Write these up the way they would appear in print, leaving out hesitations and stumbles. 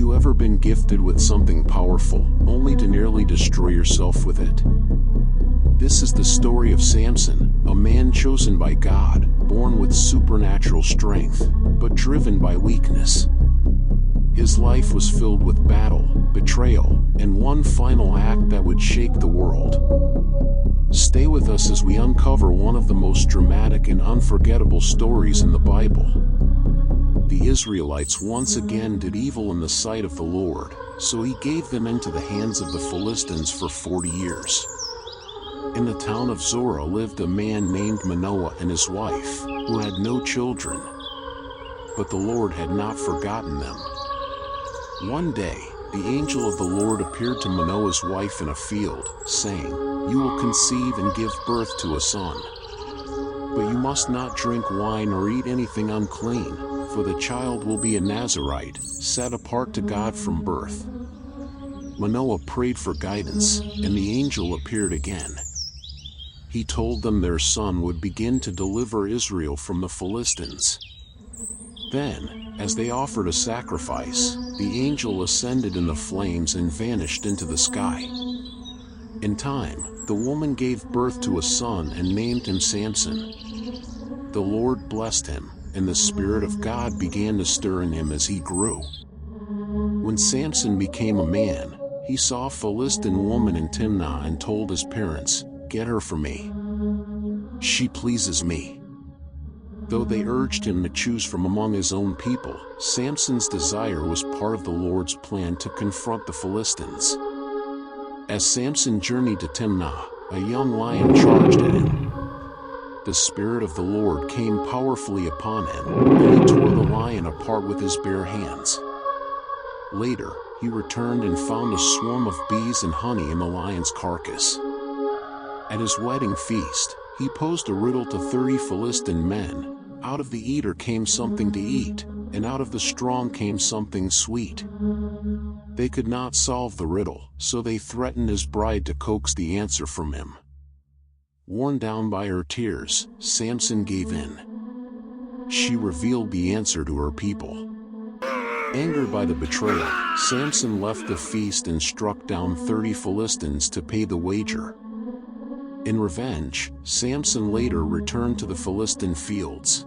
you ever been gifted with something powerful, only to nearly destroy yourself with it? This is the story of Samson, a man chosen by God, born with supernatural strength, but driven by weakness. His life was filled with battle, betrayal, and one final act that would shake the world. Stay with us as we uncover one of the most dramatic and unforgettable stories in the Bible. The Israelites once again did evil in the sight of the Lord, so he gave them into the hands of the Philistines for 40 years. In the town of Zorah lived a man named Manoah and his wife, who had no children. But the Lord had not forgotten them. One day, the angel of the Lord appeared to Manoah's wife in a field, saying, "You will conceive and give birth to a son. But you must not drink wine or eat anything unclean, for the child will be a Nazirite, set apart to God from birth." Manoah prayed for guidance, and the angel appeared again. He told them their son would begin to deliver Israel from the Philistines. Then, as they offered a sacrifice, the angel ascended in the flames and vanished into the sky. In time, the woman gave birth to a son and named him Samson. The Lord blessed him, and the Spirit of God began to stir in him as he grew. When Samson became a man, he saw a Philistine woman in Timnah and told his parents, "Get her for me. She pleases me." Though they urged him to choose from among his own people, Samson's desire was part of the Lord's plan to confront the Philistines. As Samson journeyed to Timnah, a young lion charged at him. The Spirit of the Lord came powerfully upon him, and he tore the lion apart with his bare hands. Later, he returned and found a swarm of bees and honey in the lion's carcass. At his wedding feast, he posed a riddle to 30 Philistine men. Out of the eater came something to eat, and out of the strong came something sweet. They could not solve the riddle, so they threatened his bride to coax the answer from him. Worn down by her tears, Samson gave in. She revealed the answer to her people. Angered by the betrayal, Samson left the feast and struck down 30 Philistines to pay the wager. In revenge, Samson later returned to the Philistine fields.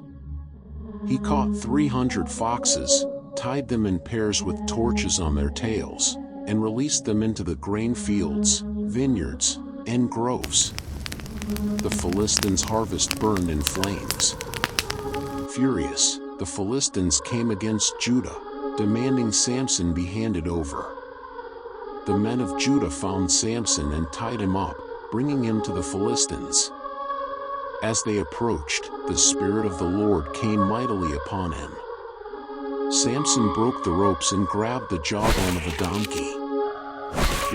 He caught 300 foxes, tied them in pairs with torches on their tails, and released them into the grain fields, vineyards, and groves. The Philistines' harvest burned in flames. Furious, the Philistines came against Judah, demanding Samson be handed over. The men of Judah found Samson and tied him up, bringing him to the Philistines. As they approached, the Spirit of the Lord came mightily upon him. Samson broke the ropes and grabbed the jawbone of a donkey.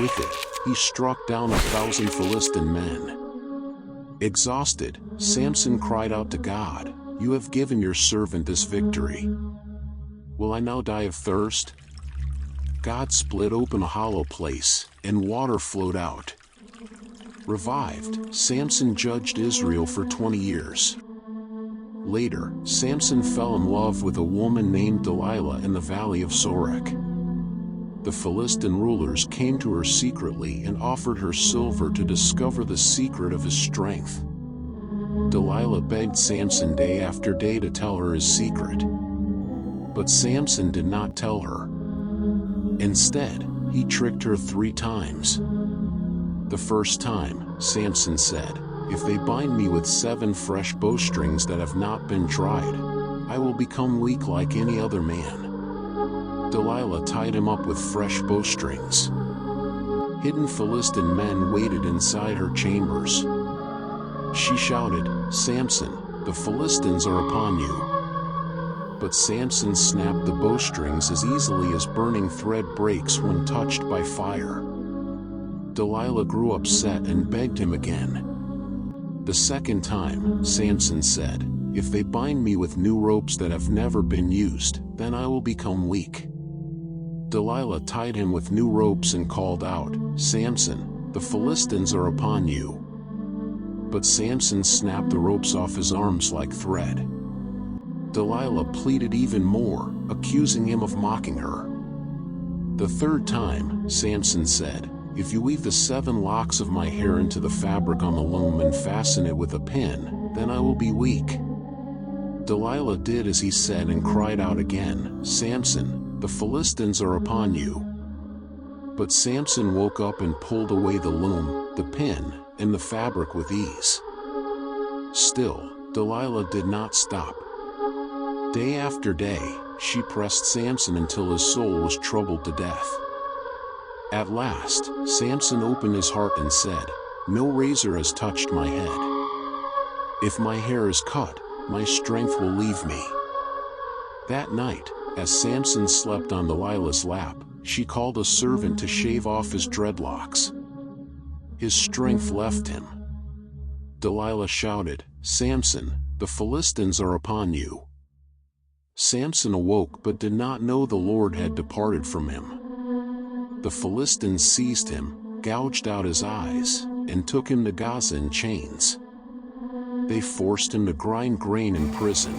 With it, he struck down 1,000 Philistine men. Exhausted, Samson cried out to God, "You have given your servant this victory. Will I now die of thirst?" God split open a hollow place, and water flowed out. Revived, Samson judged Israel for 20 years. Later, Samson fell in love with a woman named Delilah in the valley of Sorek. The Philistine rulers came to her secretly and offered her silver to discover the secret of his strength. Delilah begged Samson day after day to tell her his secret. But Samson did not tell her. Instead, he tricked her 3 times. The first time, Samson said, "If they bind me with 7 fresh bowstrings that have not been dried, I will become weak like any other man." Delilah tied him up with fresh bowstrings. Hidden Philistine men waited inside her chambers. She shouted, "Samson, the Philistines are upon you." But Samson snapped the bowstrings as easily as burning thread breaks when touched by fire. Delilah grew upset and begged him again. The second time, Samson said, "If they bind me with new ropes that have never been used, then I will become weak." Delilah tied him with new ropes and called out, "Samson, the Philistines are upon you." But Samson snapped the ropes off his arms like thread. Delilah pleaded even more, accusing him of mocking her. The third time, Samson said, "If you weave the 7 locks of my hair into the fabric on the loom and fasten it with a pin, then I will be weak." Delilah did as he said and cried out again, "Samson, the Philistines are upon you." But Samson woke up and pulled away the loom, the pin, and the fabric with ease. Still, Delilah did not stop. Day after day, she pressed Samson until his soul was troubled to death. At last, Samson opened his heart and said, "No razor has touched my head. If my hair is cut, my strength will leave me." That night, as Samson slept on Delilah's lap, she called a servant to shave off his dreadlocks. His strength left him. Delilah shouted, "Samson, the Philistines are upon you." Samson awoke but did not know the Lord had departed from him. The Philistines seized him, gouged out his eyes, and took him to Gaza in chains. They forced him to grind grain in prison.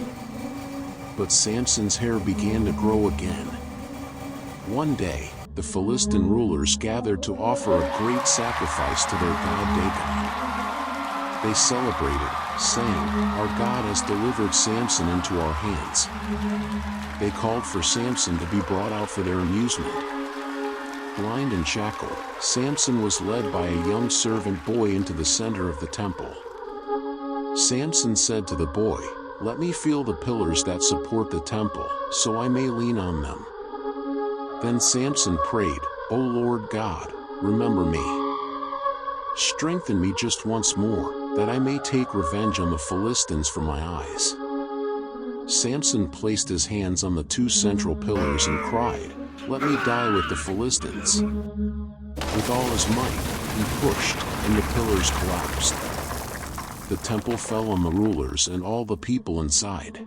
But Samson's hair began to grow again. One day, the Philistine rulers gathered to offer a great sacrifice to their god Dagon. They celebrated, saying, "Our God has delivered Samson into our hands." They called for Samson to be brought out for their amusement. Blind and shackled, Samson was led by a young servant boy into the center of the temple. Samson said to the boy, "Let me feel the pillars that support the temple, so I may lean on them." Then Samson prayed, "O Lord God, remember me. Strengthen me just once more, that I may take revenge on the Philistines for my eyes." Samson placed his hands on the 2 central pillars and cried, "Let me die with the Philistines." With all his might, he pushed, and the pillars collapsed. The temple fell on the rulers and all the people inside.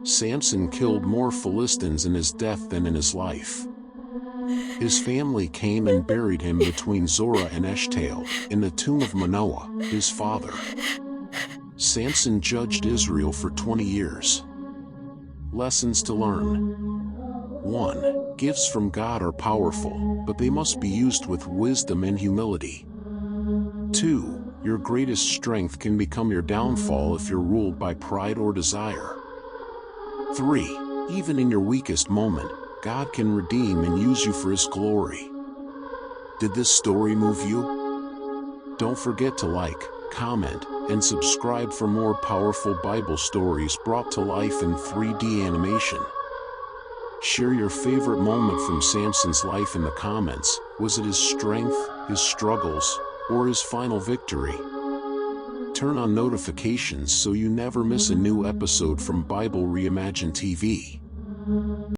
Samson killed more Philistines in his death than in his life. His family came and buried him between Zorah and Eshtaol, in the tomb of Manoah, his father. Samson judged Israel for 20 years. Lessons to learn. 1. Gifts from God are powerful, but they must be used with wisdom and humility. 2. Your greatest strength can become your downfall if you're ruled by pride or desire. 3. Even in your weakest moment, God can redeem and use you for His glory. Did this story move you? Don't forget to like, comment, and subscribe for more powerful Bible stories brought to life in 3D animation. Share your favorite moment from Samson's life in the comments. Was it his strength, his struggles, or his final victory? Turn on notifications so you never miss a new episode from Bible Reimagined TV.